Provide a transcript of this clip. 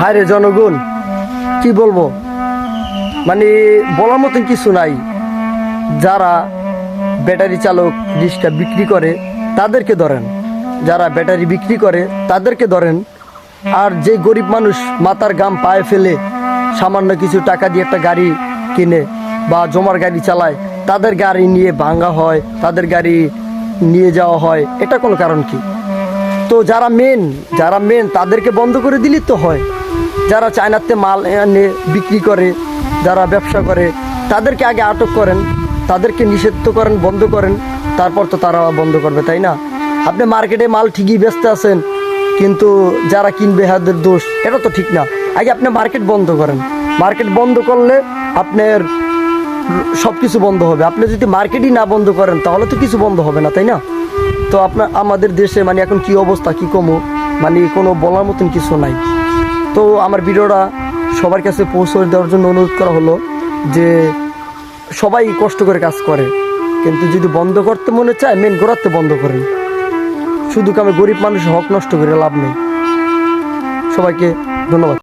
হায় রে জনগণ, কি বলবো, মানে বলার মতন কিছু নাই। যারা ব্যাটারি চালক রিক্সা বিক্রি করে তাদেরকে ধরেন, যারা ব্যাটারি বিক্রি করে তাদেরকে ধরেন, আর যে গরিব মানুষ মাথার ঘাম পায়ে ফেলে সামান্য কিছু টাকা দিয়ে একটা গাড়ি কিনে বা জমার গাড়ি চালায়, তাদের গাড়ি নিয়ে ভাঙা হয়, তাদের গাড়ি নিয়ে যাওয়া হয়, এটা কোনো কারণ কি? তো যারা মেন তাদেরকে বন্ধ করে দিলেই তো হয়। যারা চায়নাতে মাল এনে বিক্রি করে, যারা ব্যবসা করে, তাদেরকে আগে আটক করেন, তাদেরকে নিষিদ্ধ করেন, বন্ধ করেন, তারপর তো তারা বন্ধ করবে, তাই না? আপনি মার্কেটে মাল ঠিকই বেচতে আছেন, কিন্তু যারা কিনবে হাদের দোষ, এটা তো ঠিক না। আগে আপনি মার্কেট বন্ধ করেন। মার্কেট বন্ধ করলে আপনার সব কিছু বন্ধ হবে। আপনি যদি মার্কেটই না বন্ধ করেন তাহলে তো কিছু বন্ধ হবে না, তাই না? তো আমাদের দেশে মানে এখন কি অবস্থা, কি কমো, মানে কোনো বলার মতন কিছু নাই। তো আমার ভিডিওটা সবার কাছে পৌঁছে দেওয়ার জন্য অনুরোধ করা হলো যে সবাই কষ্ট করে কাজ করে, কিন্তু যদি বন্ধ করতে মনে চায় মেন গোড়াতে বন্ধ করেন। শুধু আমি গরিব মানুষের হক নষ্ট করে লাভ নেই। সবাইকে ধন্যবাদ।